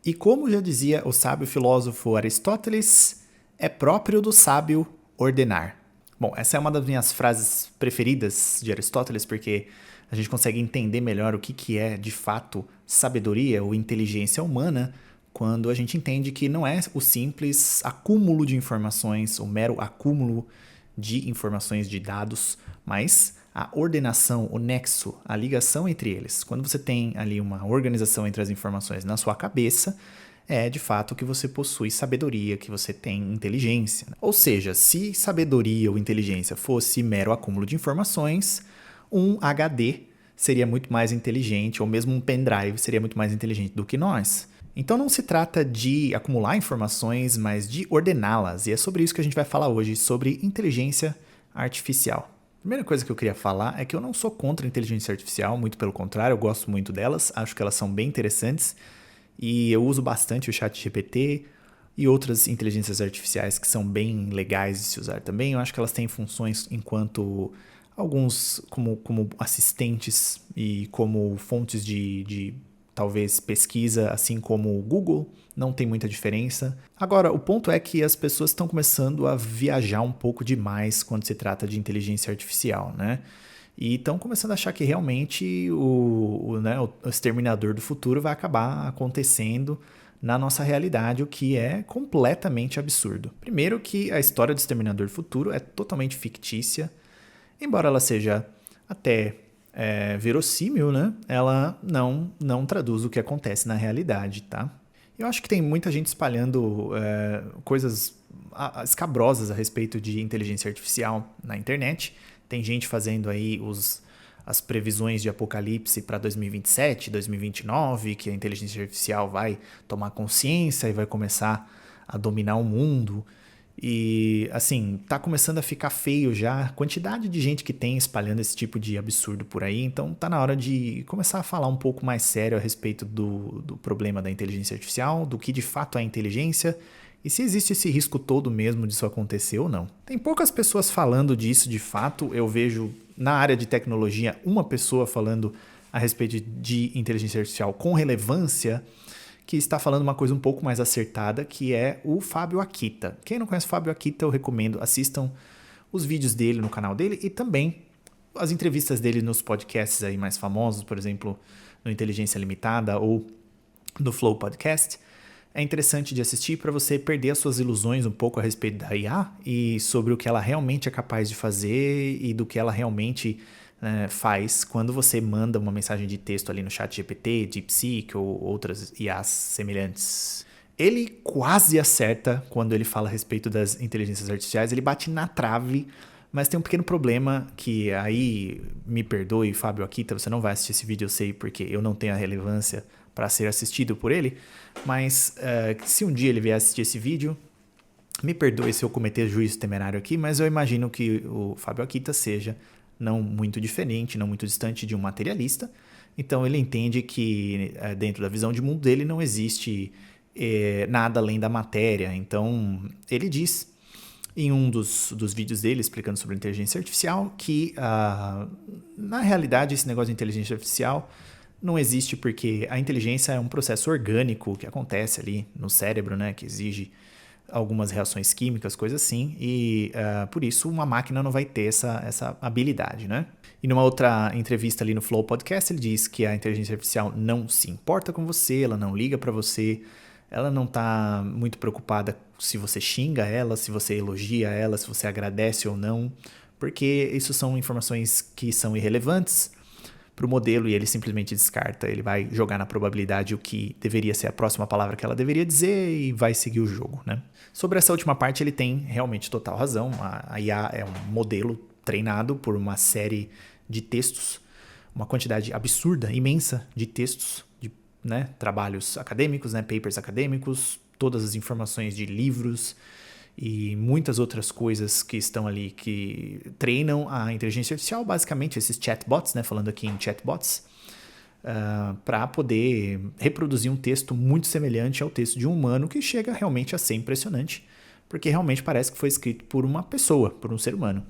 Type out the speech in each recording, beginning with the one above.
E como já dizia o sábio filósofo Aristóteles, é próprio do sábio ordenar. Bom, essa é uma das minhas frases preferidas de Aristóteles, porque a gente consegue entender melhor o que é, de fato, sabedoria ou inteligência humana quando a gente entende que não é o simples acúmulo de informações, o mero acúmulo de informações, de dados, mas a ordenação, o nexo, a ligação entre eles. Quando você tem ali uma organização entre as informações na sua cabeça, é de fato que você possui sabedoria, que você tem inteligência. Ou seja, se sabedoria ou inteligência fosse mero acúmulo de informações, um HD seria muito mais inteligente, ou mesmo um pendrive seria muito mais inteligente do que nós. Então não se trata de acumular informações, mas de ordená-las. E é sobre isso que a gente vai falar hoje, sobre inteligência artificial. A primeira coisa que eu queria falar é que eu não sou contra a inteligência artificial, muito pelo contrário, eu gosto muito delas, acho que elas são bem interessantes e eu uso bastante o ChatGPT e outras inteligências artificiais que são bem legais de se usar também. Eu acho que elas têm funções enquanto alguns como assistentes e como fontes de talvez pesquisa, assim como o Google, não tem muita diferença. Agora, o ponto é que as pessoas estão começando a viajar um pouco demais quando se trata de inteligência artificial, né? E estão começando a achar que realmente o exterminador do futuro vai acabar acontecendo na nossa realidade, o que é completamente absurdo. Primeiro que a história do exterminador do futuro é totalmente fictícia, embora ela seja até verossímil, né? Ela não traduz o que acontece na realidade, tá? Eu acho que tem muita gente espalhando coisas escabrosas a respeito de inteligência artificial na internet. Tem gente fazendo aí as previsões de apocalipse para 2027, 2029, que a inteligência artificial vai tomar consciência e vai começar a dominar o mundo. E, assim, tá começando a ficar feio já a quantidade de gente que tem espalhando esse tipo de absurdo por aí. Então tá na hora de começar a falar um pouco mais sério a respeito do problema da inteligência artificial, do que de fato é inteligência e se existe esse risco todo mesmo disso acontecer ou não. Tem poucas pessoas falando disso de fato. Eu vejo na área de tecnologia uma pessoa falando a respeito de inteligência artificial com relevância, que está falando uma coisa um pouco mais acertada, que é o Fábio Akita. Quem não conhece o Fábio Akita, eu recomendo, assistam os vídeos dele no canal dele e também as entrevistas dele nos podcasts aí mais famosos, por exemplo, no Inteligência Limitada ou no Flow Podcast. É interessante de assistir para você perder as suas ilusões um pouco a respeito da IA e sobre o que ela realmente é capaz de fazer e do que ela realmente faz quando você manda uma mensagem de texto ali no ChatGPT, DeepSeek ou outras IAs semelhantes. Ele quase acerta quando ele fala a respeito das inteligências artificiais, ele bate na trave, mas tem um pequeno problema que aí, me perdoe, Fábio Akita, você não vai assistir esse vídeo, eu sei, porque eu não tenho a relevância para ser assistido por ele, mas se um dia ele vier assistir esse vídeo, me perdoe se eu cometer juízo temerário aqui, mas eu imagino que o Fábio Akita seja não muito diferente, não muito distante de um materialista. Então ele entende que dentro da visão de mundo dele não existe nada além da matéria. Então ele diz em um dos vídeos dele explicando sobre inteligência artificial que na realidade esse negócio de inteligência artificial não existe porque a inteligência é um processo orgânico que acontece ali no cérebro, né, que exige algumas reações químicas, coisas assim, e por isso uma máquina não vai ter essa habilidade, né? E numa outra entrevista ali no Flow Podcast, ele diz que a inteligência artificial não se importa com você, ela não liga para você, ela não tá muito preocupada se você xinga ela, se você elogia ela, se você agradece ou não, porque isso são informações que são irrelevantes para o modelo e ele simplesmente descarta. Ele vai jogar na probabilidade o que deveria ser a próxima palavra que ela deveria dizer e vai seguir o jogo, né? Sobre essa última parte, ele tem realmente total razão. A IA é um modelo treinado por uma série de textos, uma quantidade absurda, imensa de textos, de trabalhos acadêmicos, papers acadêmicos, todas as informações de livros e muitas outras coisas que estão ali que treinam a inteligência artificial, basicamente esses chatbots, falando aqui em chatbots, para poder reproduzir um texto muito semelhante ao texto de um humano, que chega realmente a ser impressionante, porque realmente parece que foi escrito por uma pessoa, por um ser humano.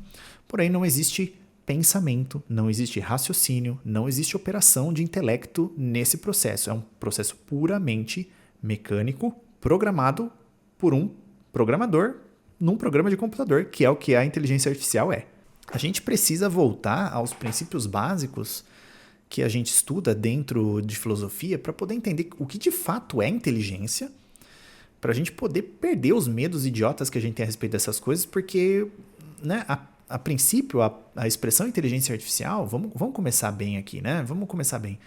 Porém, não existe pensamento, não existe raciocínio, não existe operação de intelecto nesse processo. É um processo puramente mecânico programado por um programador num programa de computador, que é o que a inteligência artificial é. A gente precisa voltar aos princípios básicos que a gente estuda dentro de filosofia para poder entender o que de fato é inteligência, para a gente poder perder os medos idiotas que a gente tem a respeito dessas coisas, porque, né, a princípio, a expressão inteligência artificial, vamos começar bem aqui, né? Vamos começar bem.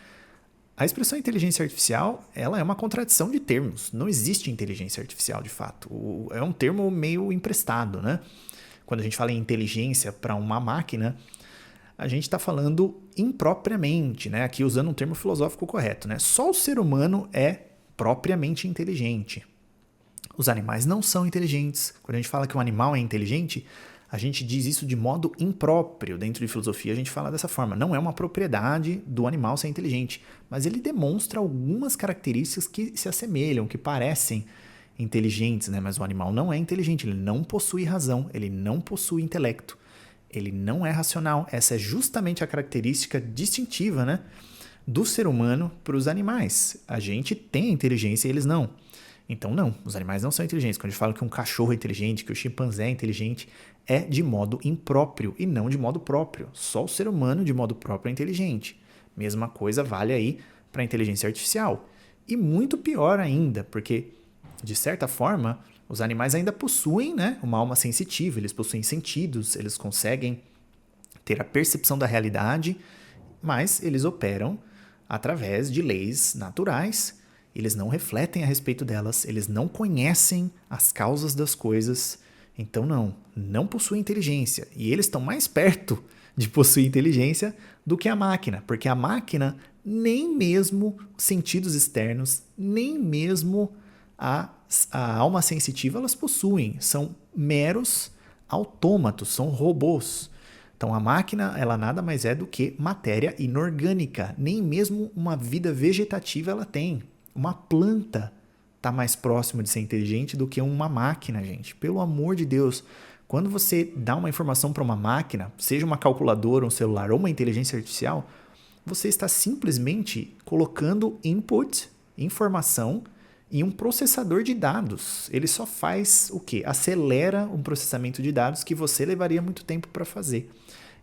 A expressão inteligência artificial, ela é uma contradição de termos. Não existe inteligência artificial, de fato. É um termo meio emprestado, né? Quando a gente fala em inteligência para uma máquina, a gente está falando impropriamente, né? Aqui usando um termo filosófico correto, né? Só o ser humano é propriamente inteligente. Os animais não são inteligentes. Quando a gente fala que um animal é inteligente, a gente diz isso de modo impróprio. Dentro de filosofia, a gente fala dessa forma. Não é uma propriedade do animal ser inteligente, mas ele demonstra algumas características que se assemelham, que parecem inteligentes, né? Mas o animal não é inteligente, ele não possui razão, ele não possui intelecto, ele não é racional. Essa é justamente a característica distintiva, né, do ser humano para os animais. A gente tem inteligência e eles não. Então, não, os animais não são inteligentes. Quando a gente fala que um cachorro é inteligente, que o chimpanzé é inteligente, é de modo impróprio e não de modo próprio. Só o ser humano de modo próprio é inteligente. Mesma coisa vale aí para a inteligência artificial. E muito pior ainda, porque, de certa forma, os animais ainda possuem, né, uma alma sensitiva, eles possuem sentidos, eles conseguem ter a percepção da realidade, mas eles operam através de leis naturais. Eles não refletem a respeito delas, eles não conhecem as causas das coisas, então não possuem inteligência. E eles estão mais perto de possuir inteligência do que a máquina, porque a máquina nem mesmo sentidos externos, nem mesmo a alma sensitiva elas possuem, são meros autômatos, são robôs. Então a máquina ela nada mais é do que matéria inorgânica, nem mesmo uma vida vegetativa ela tem. Uma planta está mais próximo de ser inteligente do que uma máquina, gente. Pelo amor de Deus. Quando você dá uma informação para uma máquina, seja uma calculadora, um celular ou uma inteligência artificial, você está simplesmente colocando input, informação, em um processador de dados. Ele só faz o quê? Acelera um processamento de dados que você levaria muito tempo para fazer.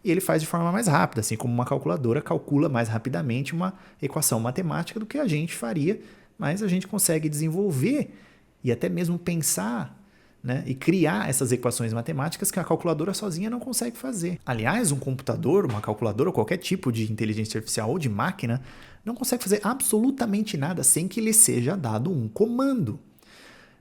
E ele faz de forma mais rápida, assim como uma calculadora calcula mais rapidamente uma equação matemática do que a gente faria, mas a gente consegue desenvolver e até mesmo pensar, né, e criar essas equações matemáticas que a calculadora sozinha não consegue fazer. Aliás, um computador, uma calculadora ou qualquer tipo de inteligência artificial ou de máquina não consegue fazer absolutamente nada sem que lhe seja dado um comando.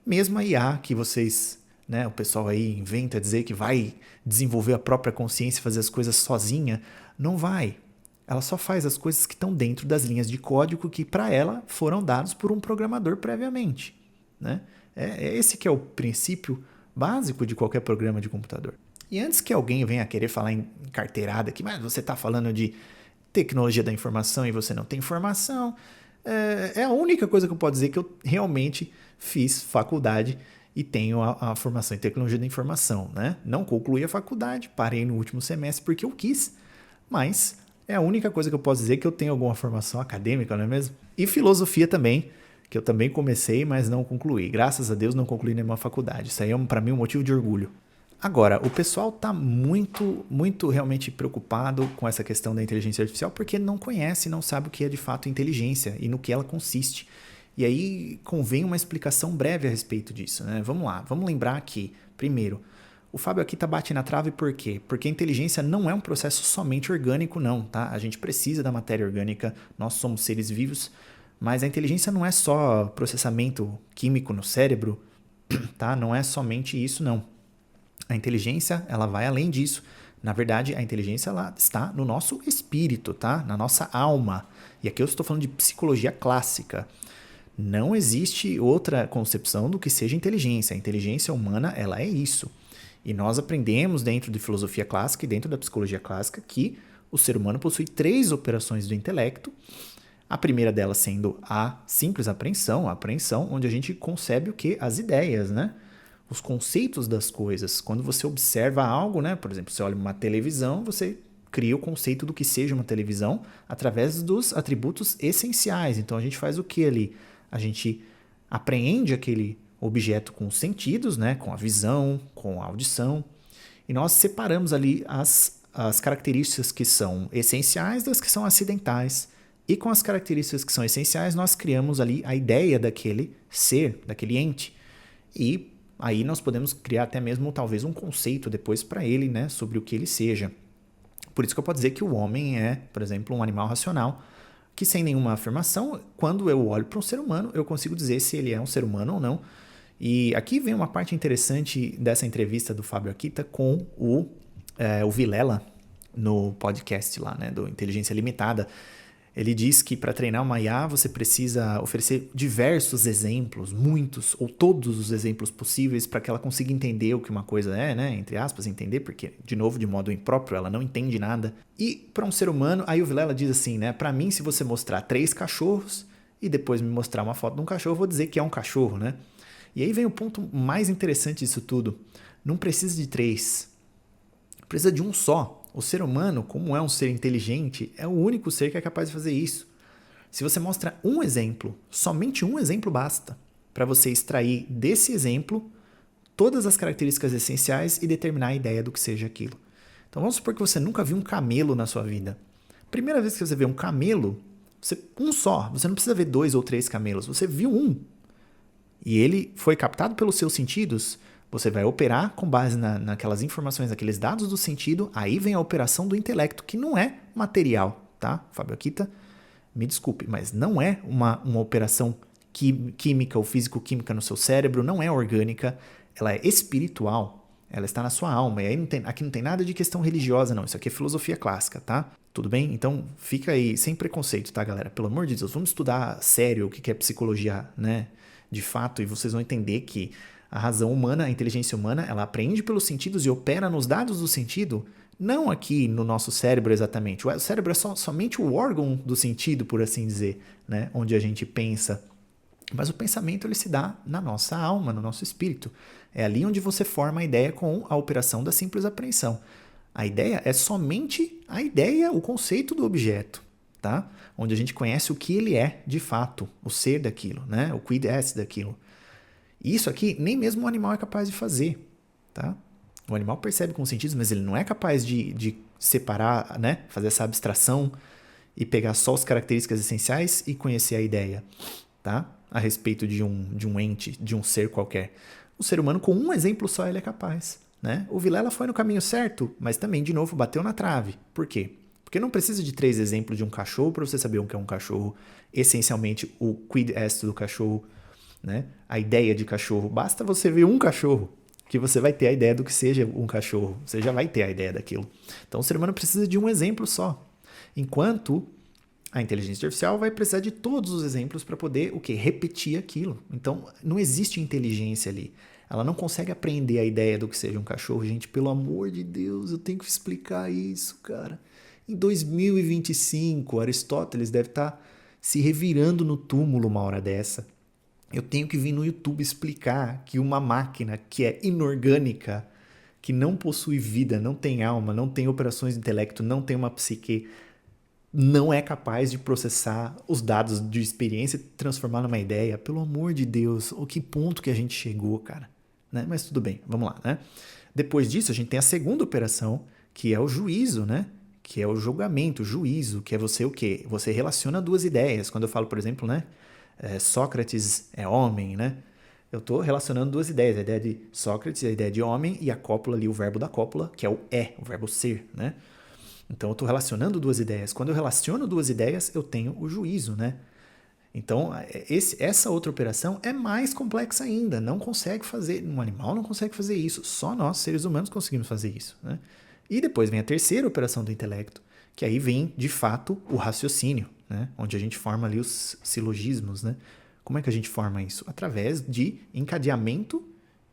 Mesmo a IA que vocês, né, o pessoal aí inventa dizer que vai desenvolver a própria consciência e fazer as coisas sozinha, não vai. Ela só faz as coisas que estão dentro das linhas de código que para ela foram dados por um programador previamente, né? É esse que é o princípio básico de qualquer programa de computador. E antes que alguém venha querer falar em carteirada aqui, mas você está falando de tecnologia da informação e você não tem informação, é a única coisa que eu posso dizer que eu realmente fiz faculdade e tenho a formação em tecnologia da informação, né? Não concluí a faculdade, parei no último semestre porque eu quis, mas é a única coisa que eu posso dizer que eu tenho alguma formação acadêmica, não é mesmo? E filosofia também, que eu também comecei, mas não concluí. Graças a Deus não concluí nenhuma faculdade. Isso aí é para mim um motivo de orgulho. Agora, o pessoal está muito realmente preocupado com essa questão da inteligência artificial porque não conhece, não sabe o que é de fato inteligência e no que ela consiste. E aí convém uma explicação breve a respeito disso, né? Vamos lá, vamos lembrar que, primeiro, o Fábio aqui tá batendo na trave por quê? Porque a inteligência não é um processo somente orgânico, não, tá? A gente precisa da matéria orgânica, nós somos seres vivos, mas a inteligência não é só processamento químico no cérebro, tá? Não é somente isso, não. A inteligência, ela vai além disso. Na verdade, a inteligência ela está no nosso espírito, tá? Na nossa alma. E aqui eu estou falando de psicologia clássica. Não existe outra concepção do que seja inteligência. A inteligência humana, ela é isso. E nós aprendemos dentro de filosofia clássica e dentro da psicologia clássica que o ser humano possui 3 operações do intelecto. A primeira delas sendo a simples apreensão, a apreensão onde a gente concebe o quê? As ideias, né? Os conceitos das coisas. Quando você observa algo, né? Por exemplo, você olha uma televisão, você cria o conceito do que seja uma televisão através dos atributos essenciais. Então, a gente faz o que ali? A gente apreende aquele objeto com os sentidos, né? Com a visão, com a audição, e nós separamos ali as características que são essenciais das que são acidentais. E com as características que são essenciais, nós criamos ali a ideia daquele ser, daquele ente. E aí nós podemos criar até mesmo talvez um conceito depois para ele, né, sobre o que ele seja. Por isso que eu posso dizer que o homem é, por exemplo, um animal racional, que sem nenhuma afirmação, quando eu olho para um ser humano, eu consigo dizer se ele é um ser humano ou não. E aqui vem uma parte interessante dessa entrevista do Fábio Akita com o Vilela, no podcast lá, né, do Inteligência Limitada. Ele diz que para treinar uma IA você precisa oferecer diversos exemplos, muitos ou todos os exemplos possíveis para que ela consiga entender o que uma coisa é, né? Entre aspas, entender, porque, de novo, de modo impróprio, ela não entende nada. E para um ser humano, aí o Vilela diz assim, né? Para mim, se você mostrar 3 cachorros e depois me mostrar uma foto de um cachorro, eu vou dizer que é um cachorro, né? E aí vem o ponto mais interessante disso tudo. Não precisa de 3, precisa de um só. O ser humano, como é um ser inteligente, é o único ser que é capaz de fazer isso. Se você mostra um exemplo, somente um exemplo basta para você extrair desse exemplo todas as características essenciais e determinar a ideia do que seja aquilo. Então vamos supor que você nunca viu um camelo na sua vida. Primeira vez que você vê um camelo, um só, você não precisa ver 2 ou 3 camelos, você viu um. E ele foi captado pelos seus sentidos. Você vai operar com base naquelas informações, naqueles dados do sentido, aí vem a operação do intelecto, que não é material, tá? Fábio Akita, me desculpe, mas não é uma operação química ou físico-química no seu cérebro, não é orgânica, ela é espiritual, ela está na sua alma, e aí aqui não tem nada de questão religiosa não, isso aqui é filosofia clássica, tá? Tudo bem? Então fica aí, sem preconceito, tá, galera? Pelo amor de Deus, vamos estudar sério o que é psicologia, né? De fato, e vocês vão entender que a razão humana, a inteligência humana, ela aprende pelos sentidos e opera nos dados do sentido, não aqui no nosso cérebro exatamente. O cérebro é somente o órgão do sentido, por assim dizer, né? Onde a gente pensa. Mas o pensamento ele se dá na nossa alma, no nosso espírito. É ali onde você forma a ideia com a operação da simples apreensão. A ideia é somente a ideia, o conceito do objeto, tá? Onde a gente conhece o que ele é de fato, o ser daquilo, né? O quid est daquilo. E isso aqui nem mesmo o animal é capaz de fazer, tá? O animal percebe com os sentidos, mas ele não é capaz de separar, né? Fazer essa abstração e pegar só as características essenciais e conhecer a ideia, tá? A respeito de um ente, de um ser qualquer. O ser humano, com um exemplo só, ele é capaz, né? O Vilela foi no caminho certo, mas também, de novo, bateu na trave. Por quê? Porque não precisa de 3 exemplos de um cachorro para você saber o que é um cachorro, essencialmente o quid est do cachorro, né? A ideia de cachorro. Basta você ver um cachorro que você vai ter a ideia do que seja um cachorro. Você já vai ter a ideia daquilo. Então o ser humano precisa de um exemplo só. Enquanto a inteligência artificial vai precisar de todos os exemplos para poder o quê? Repetir aquilo. Então não existe inteligência ali. Ela não consegue aprender a ideia do que seja um cachorro. Gente, pelo amor de Deus, eu tenho que explicar isso, cara. Em 2025, Aristóteles deve estar se revirando no túmulo uma hora dessa. Eu tenho que vir no YouTube explicar que uma máquina que é inorgânica, que não possui vida, não tem alma, não tem operações de intelecto, não tem uma psique, não é capaz de processar os dados de experiência e transformar numa ideia. Pelo amor de Deus, o que ponto que a gente chegou, cara? Né? Mas tudo bem, vamos lá, né? Depois disso, a gente tem a segunda operação, que é o juízo, né? Que é o julgamento, o juízo, que é você o quê? Você relaciona 2 ideias. Quando eu falo, por exemplo, né? Sócrates é homem, né? Eu estou relacionando 2 ideias, a ideia de Sócrates, a ideia de homem, e a cópula ali, o verbo da cópula, que é o verbo ser, né? Então eu estou relacionando 2 ideias. Quando eu relaciono 2 ideias, eu tenho o juízo, né? Então essa outra operação é mais complexa ainda, não consegue fazer, um animal não consegue fazer isso, só nós, seres humanos, conseguimos fazer isso, né? E depois vem a terceira operação do intelecto, que aí vem, de fato, o raciocínio, né? Onde a gente forma ali os silogismos, né? Como é que a gente forma isso? Através de encadeamento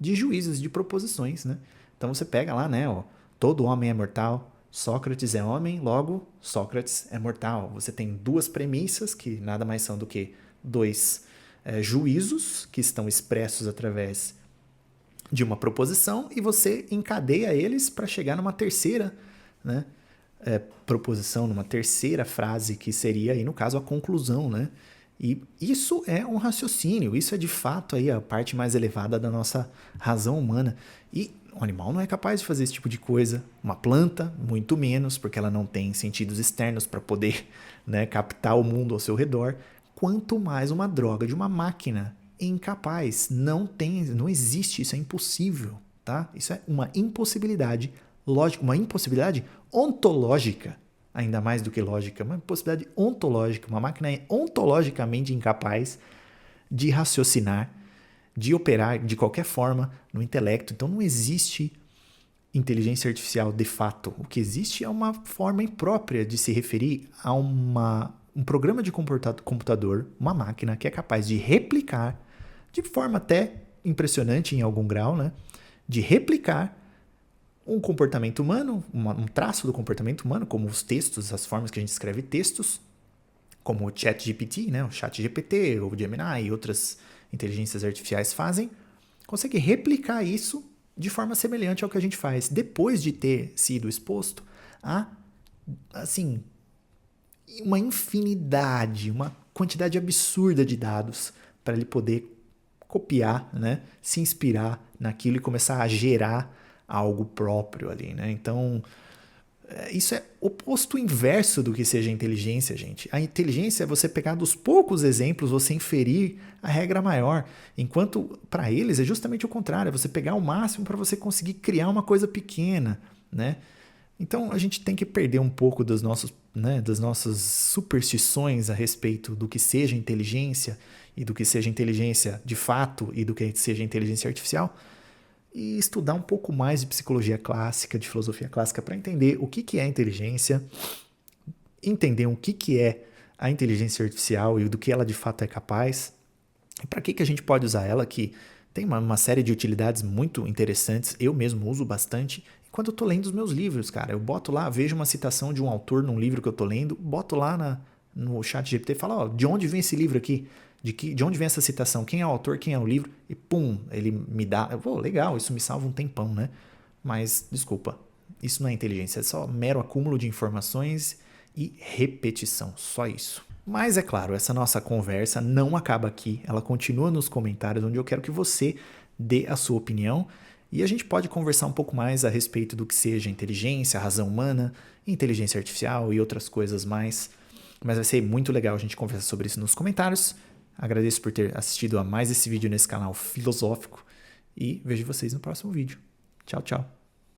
de juízos, de proposições, né? Então você pega lá, né? Ó, todo homem é mortal, Sócrates é homem, logo Sócrates é mortal. Você tem 2 premissas, que nada mais são do que 2 juízos, que estão expressos através de uma proposição, e você encadeia eles para chegar numa terceira, né? Proposição, numa terceira frase, que seria aí, no caso, a conclusão, né? E isso é um raciocínio, isso é de fato aí a parte mais elevada da nossa razão humana. E o animal não é capaz de fazer esse tipo de coisa. Uma planta, muito menos, porque ela não tem sentidos externos para poder, né, captar o mundo ao seu redor. Quanto mais uma droga de uma máquina incapaz. Não existe, isso é impossível, tá? Isso é uma impossibilidade lógica, uma impossibilidade ontológica, ainda mais do que lógica, uma impossibilidade ontológica. Uma máquina é ontologicamente incapaz de raciocinar, de operar de qualquer forma no intelecto. Então não existe inteligência artificial de fato. O que existe é uma forma imprópria de se referir a um programa de computador, uma máquina que é capaz de replicar, de forma até impressionante em algum grau, né? De replicar um comportamento humano, um traço do comportamento humano, como os textos, as formas que a gente escreve textos, como o ChatGPT, né? O ChatGPT, o Gemini e outras inteligências artificiais fazem, consegue replicar isso de forma semelhante ao que a gente faz, depois de ter sido exposto a, assim, uma infinidade, uma quantidade absurda de dados para ele poder copiar, né? Se inspirar naquilo e começar a gerar algo próprio ali, né? Então, isso é oposto inverso do que seja inteligência, gente. A inteligência é você pegar dos poucos exemplos, você inferir a regra maior, enquanto para eles é justamente o contrário, é você pegar o máximo para você conseguir criar uma coisa pequena, né? Então a gente tem que perder um pouco das nossas superstições a respeito do que seja inteligência e do que seja inteligência de fato e do que seja inteligência artificial e estudar um pouco mais de psicologia clássica, de filosofia clássica para entender o que é inteligência, entender o que é a inteligência artificial e do que ela de fato é capaz e para que a gente pode usar ela, que tem uma série de utilidades muito interessantes, eu mesmo uso bastante. Quando eu tô lendo os meus livros, cara, eu boto lá, vejo uma citação de um autor num livro que eu tô lendo, boto lá no chat GPT e falo, ó, de onde vem esse livro aqui? De onde vem essa citação? Quem é o autor? Quem é o livro? E pum, ele me dá... Pô, legal, isso me salva um tempão, né? Mas, desculpa, isso não é inteligência, é só mero acúmulo de informações e repetição, só isso. Mas, é claro, essa nossa conversa não acaba aqui, ela continua nos comentários, onde eu quero que você dê a sua opinião e a gente pode conversar um pouco mais a respeito do que seja inteligência, razão humana, inteligência artificial e outras coisas mais. Mas vai ser muito legal a gente conversar sobre isso nos comentários. Agradeço por ter assistido a mais esse vídeo nesse canal filosófico e vejo vocês no próximo vídeo. Tchau, tchau.